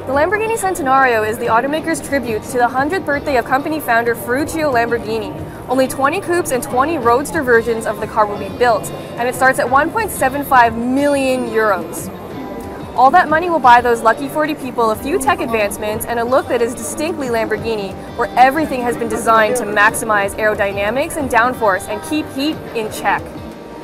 The Lamborghini Centenario is the automaker's tribute to the 100th birthday of company founder Ferruccio Lamborghini. Only 20 coupes and 20 roadster versions of the car will be built, and it starts at 1.75 million euros. All that money will buy those lucky 40 people a few tech advancements and a look that is distinctly Lamborghini, where everything has been designed to maximize aerodynamics and downforce and keep heat in check.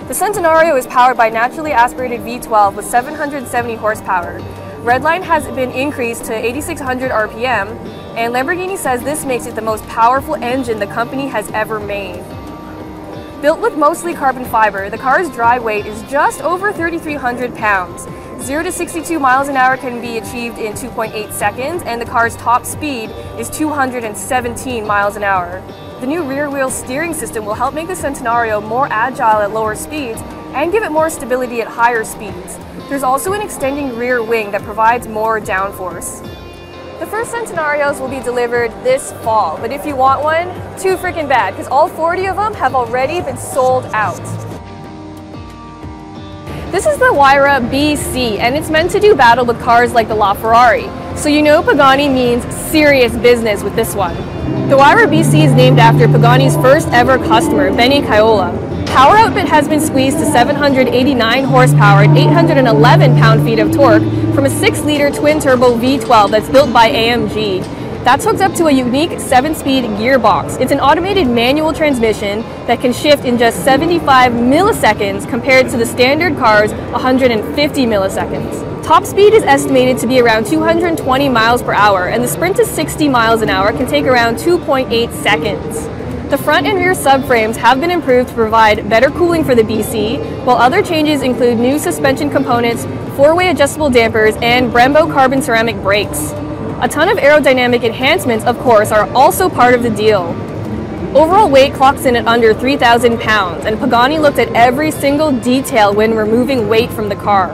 The Centenario is powered by naturally aspirated V12 with 770 horsepower. Redline has been increased to 8,600 RPM, and Lamborghini says this makes it the most powerful engine the company has ever made. Built with mostly carbon fiber, the car's dry weight is just over 3,300 pounds. 0 to 62 miles an hour can be achieved in 2.8 seconds, and the car's top speed is 217 miles an hour. The new rear-wheel steering system will help make the Centenario more agile at lower speeds and give it more stability at higher speeds. There's also an extending rear wing that provides more downforce. The first Centenarios will be delivered this fall, but if you want one, too freaking bad, because all 40 of them have already been sold out. This is the Huayra BC, and it's meant to do battle with cars like the LaFerrari. So you know Pagani means serious business with this one. The Huayra BC is named after Pagani's first ever customer, Benny Caiola. Power output has been squeezed to 789 horsepower and 811 pound-feet of torque from a 6-liter twin-turbo V12 that's built by AMG. That's hooked up to a unique 7-speed gearbox. It's an automated manual transmission that can shift in just 75 milliseconds compared to the standard car's 150 milliseconds. Top speed is estimated to be around 220 miles per hour, and the sprint to 60 miles an hour can take around 2.8 seconds. The front and rear subframes have been improved to provide better cooling for the BC, while other changes include new suspension components, 4-way adjustable dampers, and Brembo carbon ceramic brakes. A ton of aerodynamic enhancements, of course, are also part of the deal. Overall weight clocks in at under 3,000 pounds, and Pagani looked at every single detail when removing weight from the car.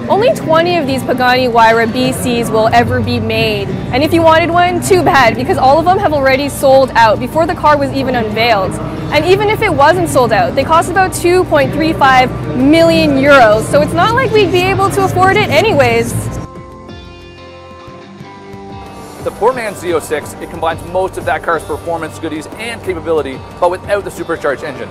Only 20 of these Pagani Huayra BCs will ever be made, and if you wanted one, too bad, because all of them have already sold out before the car was even unveiled. And even if it wasn't sold out, they cost about 2.35 million euros, so it's not like we'd be able to afford it anyways. The poor man's Z06, it combines most of that car's performance goodies and capability, but without the supercharged engine.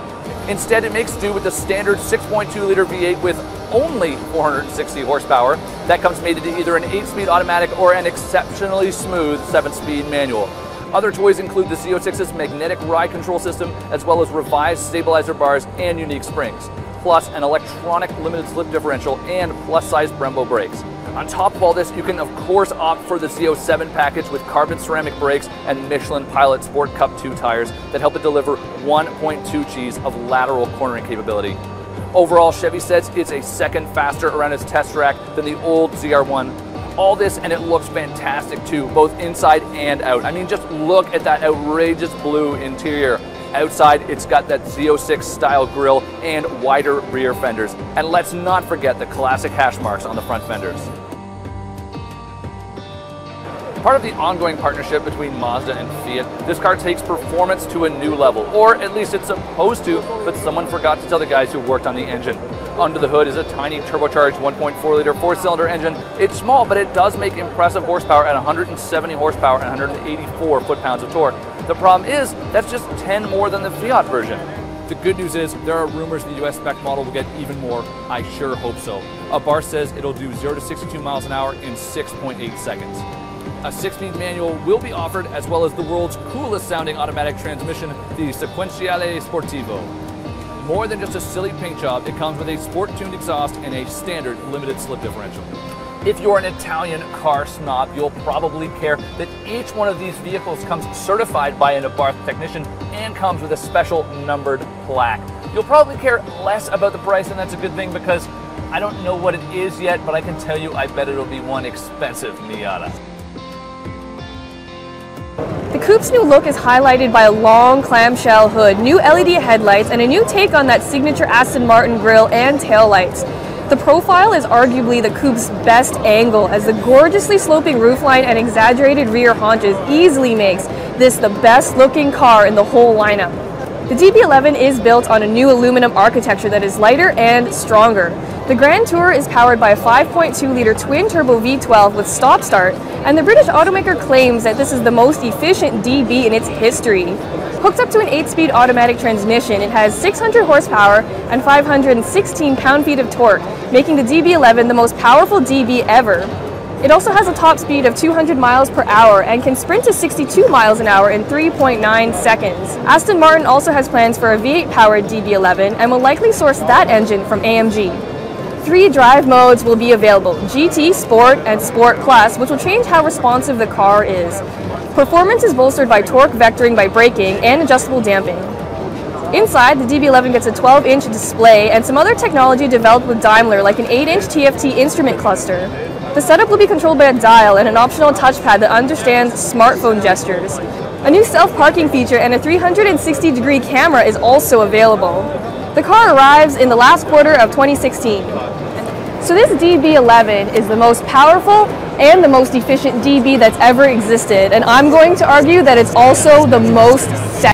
Instead, it makes do with the standard 6.2-liter V8 with only 460 horsepower. That comes mated to either an 8-speed automatic or an exceptionally smooth 7-speed manual. Other toys include the Z06's magnetic ride control system, as well as revised stabilizer bars and unique springs, plus an electronic limited slip differential and plus-size Brembo brakes. On top of all this, you can of course opt for the Z07 package with carbon ceramic brakes and Michelin Pilot Sport Cup 2 tires that help it deliver 1.2 Gs of lateral cornering capability. Overall, Chevy says it's a second faster around its test track than the old ZR1. All this, and it looks fantastic too, both inside and out. I mean, just look at that outrageous blue interior. Outside, it's got that Z06 style grille and wider rear fenders. And let's not forget the classic hash marks on the front fenders. Part of the ongoing partnership between Mazda and Fiat, this car takes performance to a new level, or at least it's supposed to, but someone forgot to tell the guys who worked on the engine. Under the hood is a tiny turbocharged 1.4-liter 4-cylinder engine. It's small, but it does make impressive horsepower at 170 horsepower and 184 foot-pounds of torque. The problem is, that's just 10 more than the Fiat version. The good news is, there are rumors the US spec model will get even more. I sure hope so. A bar says it'll do 0 to 62 miles an hour in 6.8 seconds. A 6-speed manual will be offered, as well as the world's coolest sounding automatic transmission, the Sequentiale Sportivo. More than just a silly paint job, it comes with a sport-tuned exhaust and a standard limited slip differential. If you're an Italian car snob, you'll probably care that each one of these vehicles comes certified by an Abarth technician and comes with a special numbered plaque. You'll probably care less about the price, and that's a good thing because I don't know what it is yet, but I can tell you I bet it'll be one expensive Miata. The coupe's new look is highlighted by a long clamshell hood, new LED headlights, and a new take on that signature Aston Martin grille and taillights. The profile is arguably the coupe's best angle, as the gorgeously sloping roofline and exaggerated rear haunches easily makes this the best looking car in the whole lineup. The DB11 is built on a new aluminum architecture that is lighter and stronger. The Grand Tour is powered by a 5.2-liter twin-turbo V12 with stop-start, and the British automaker claims that this is the most efficient DB in its history. Hooked up to an 8-speed automatic transmission, it has 600 horsepower and 516 pound-feet of torque, making the DB11 the most powerful DB ever. It also has a top speed of 200 miles per hour and can sprint to 62 miles an hour in 3.9 seconds. Aston Martin also has plans for a V8-powered DB11 and will likely source that engine from AMG. 3 drive modes will be available: GT, Sport, and Sport Plus, which will change how responsive the car is. Performance is bolstered by torque vectoring by braking and adjustable damping. Inside, the DB11 gets a 12-inch display and some other technology developed with Daimler, like an 8-inch TFT instrument cluster. The setup will be controlled by a dial and an optional touchpad that understands smartphone gestures. A new self-parking feature and a 360-degree camera is also available. The car arrives in the last quarter of 2016. So this DB11 is the most powerful and the most efficient DB that's ever existed, and I'm going to argue that it's also the most sexy.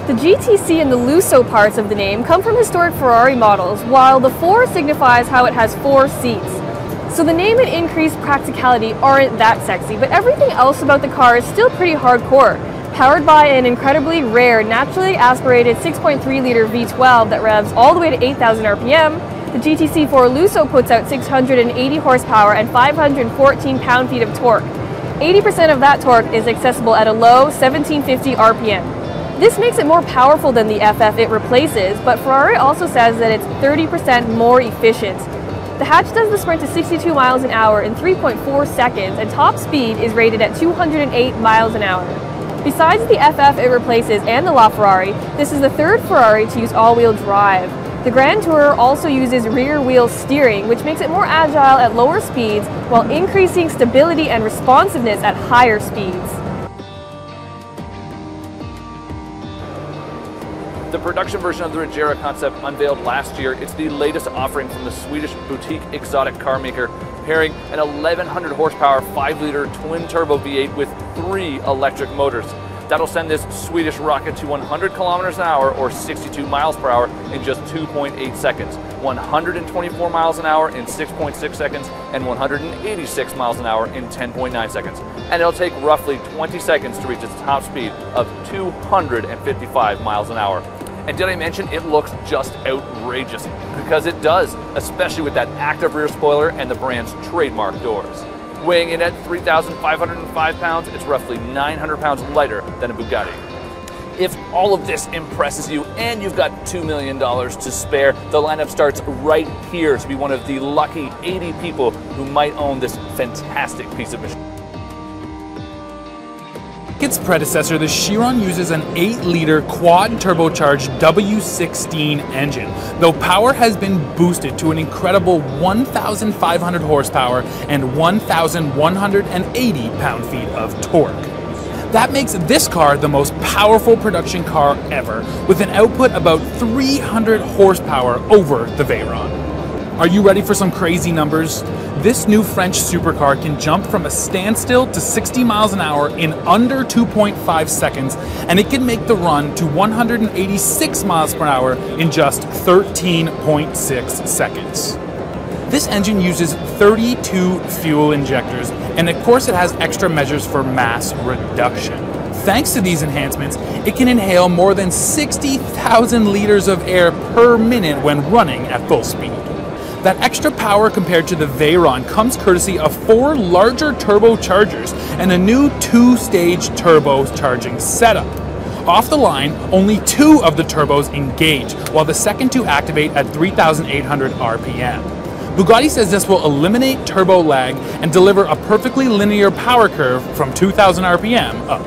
The GTC and the Lusso parts of the name come from historic Ferrari models, while the 4 signifies how it has 4 seats. So the name and increased practicality aren't that sexy, but everything else about the car is still pretty hardcore. Powered by an incredibly rare, naturally aspirated 6.3-liter V12 that revs all the way to 8,000 RPM, the GTC4 Lusso puts out 680 horsepower and 514 pound-feet of torque. 80% of that torque is accessible at a low 1750 RPM. This makes it more powerful than the FF it replaces, but Ferrari also says that it's 30% more efficient. The hatch does the sprint to 62 miles an hour in 3.4 seconds, and top speed is rated at 208 miles an hour. Besides the FF it replaces and the LaFerrari, this is the 3rd Ferrari to use all-wheel drive. The Grand Tourer also uses rear-wheel steering, which makes it more agile at lower speeds while increasing stability and responsiveness at higher speeds. The production version of the Regera concept unveiled last year. It's the latest offering from the Swedish boutique exotic car maker, pairing an 1100 horsepower 5-liter twin-turbo V8 with 3 electric motors. That'll send this Swedish rocket to 100 kilometers an hour or 62 miles per hour in just 2.8 seconds, 124 miles an hour in 6.6 seconds, and 186 miles an hour in 10.9 seconds. And it'll take roughly 20 seconds to reach its top speed of 255 miles an hour. And did I mention it looks just outrageous? Because it does, especially with that active rear spoiler and the brand's trademark doors. Weighing in at 3,505 pounds, it's roughly 900 pounds lighter than a Bugatti. If all of this impresses you and you've got $2 million to spare, the lineup starts right here to be one of the lucky 80 people who might own this fantastic piece of machinery. Its predecessor, the Chiron uses an 8-liter quad-turbocharged W16 engine, though power has been boosted to an incredible 1,500 horsepower and 1,180 pound-feet of torque. That makes this car the most powerful production car ever, with an output about 300 horsepower over the Veyron. Are you ready for some crazy numbers? This new French supercar can jump from a standstill to 60 miles an hour in under 2.5 seconds, and it can make the run to 186 miles per hour in just 13.6 seconds. This engine uses 32 fuel injectors, and of course it has extra measures for mass reduction. Thanks to these enhancements, it can inhale more than 60,000 liters of air per minute when running at full speed. That extra power compared to the Veyron comes courtesy of 4 larger turbochargers and a new 2-stage turbocharging setup. Off the line, only 2 of the turbos engage, while the second 2 activate at 3,800 RPM. Bugatti says this will eliminate turbo lag and deliver a perfectly linear power curve from 2,000 RPM up.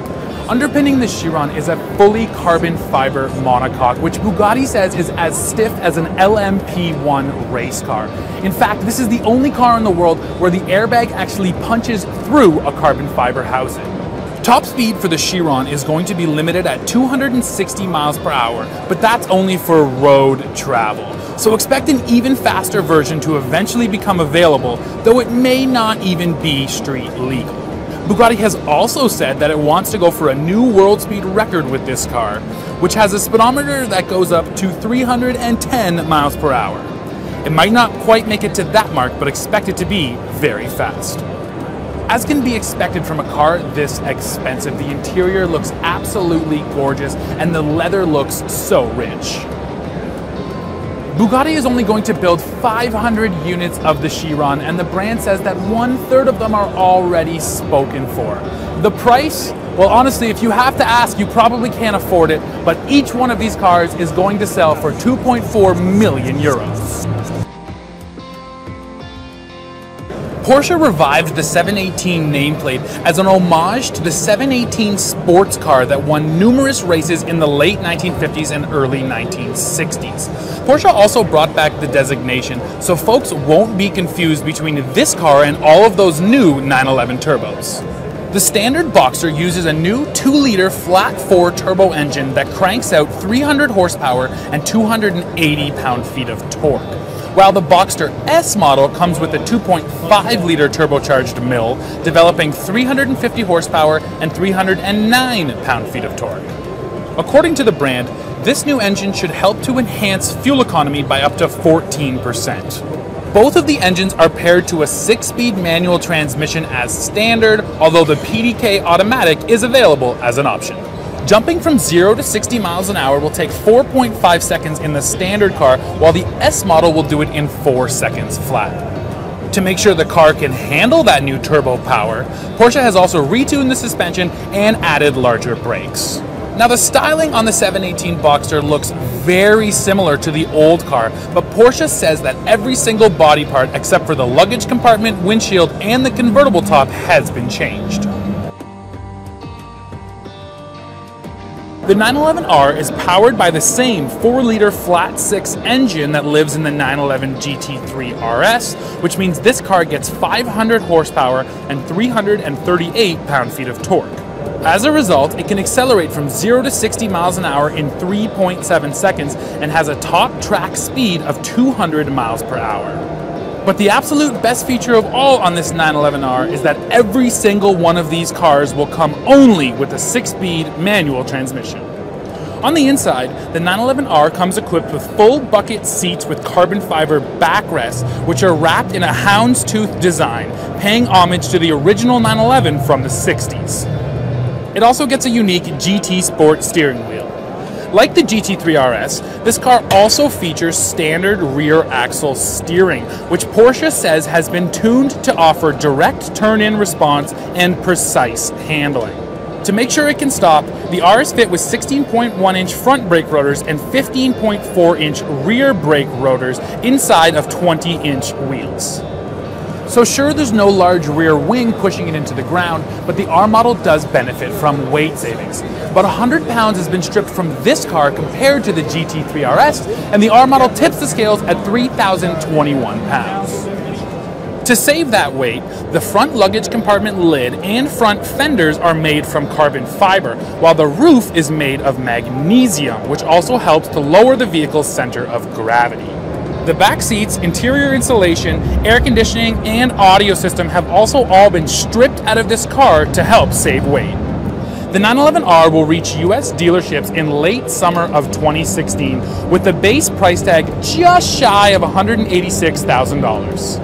Underpinning the Chiron is a fully carbon fiber monocoque, which Bugatti says is as stiff as an LMP1 race car. In fact, this is the only car in the world where the airbag actually punches through a carbon fiber housing. Top speed for the Chiron is going to be limited at 260 miles per hour, but that's only for road travel. So expect an even faster version to eventually become available, though it may not even be street legal. Bugatti has also said that it wants to go for a new world speed record with this car, which has a speedometer that goes up to 310 miles per hour. It might not quite make it to that mark, but expect it to be very fast. As can be expected from a car this expensive, the interior looks absolutely gorgeous and the leather looks so rich. Bugatti is only going to build 500 units of the Chiron, and the brand says that 1/3 of them are already spoken for. The price? Well, honestly, if you have to ask, you probably can't afford it, but each one of these cars is going to sell for 2.4 million euros. Porsche revived the 718 nameplate as an homage to the 718 sports car that won numerous races in the late 1950s and early 1960s. Porsche also brought back the designation so folks won't be confused between this car and all of those new 911 turbos. The standard Boxster uses a new 2-liter flat-4 turbo engine that cranks out 300 horsepower and 280 pound-feet of torque, while the Boxster S model comes with a 2.5-liter turbocharged mill, developing 350 horsepower and 309 pound-feet of torque. According to the brand, this new engine should help to enhance fuel economy by up to 14%. Both of the engines are paired to a 6-speed manual transmission as standard, although the PDK automatic is available as an option. Jumping from 0 to 60 miles an hour will take 4.5 seconds in the standard car, while the S model will do it in 4 seconds flat. To make sure the car can handle that new turbo power, Porsche has also retuned the suspension and added larger brakes. Now, the styling on the 718 Boxster looks very similar to the old car, but Porsche says that every single body part except for the luggage compartment, windshield, and the convertible top has been changed. The 911R is powered by the same 4-liter flat-6 engine that lives in the 911 GT3 RS, which means this car gets 500 horsepower and 338 pound-feet of torque. As a result, it can accelerate from 0 to 60 miles an hour in 3.7 seconds and has a top track speed of 200 miles per hour. But the absolute best feature of all on this 911R is that every single one of these cars will come only with a 6-speed manual transmission. On the inside, the 911R comes equipped with full bucket seats with carbon fiber backrests, which are wrapped in a houndstooth design, paying homage to the original 911 from the 60s. It also gets a unique GT Sport steering wheel. Like the GT3 RS, this car also features standard rear axle steering, which Porsche says has been tuned to offer direct turn-in response and precise handling. To make sure it can stop, the R is fit with 16.1-inch front brake rotors and 15.4-inch rear brake rotors inside of 20-inch wheels. So sure, there's no large rear wing pushing it into the ground, but the R model does benefit from weight savings. About 100 pounds has been stripped from this car compared to the GT3 RS, and the R model tips the scales at 3,021 pounds. To save that weight, the front luggage compartment lid and front fenders are made from carbon fiber, while the roof is made of magnesium, which also helps to lower the vehicle's center of gravity. The back seats, interior insulation, air conditioning, and audio system have also all been stripped out of this car to help save weight. The 911R will reach US dealerships in late summer of 2016 with the base price tag just shy of $186,000.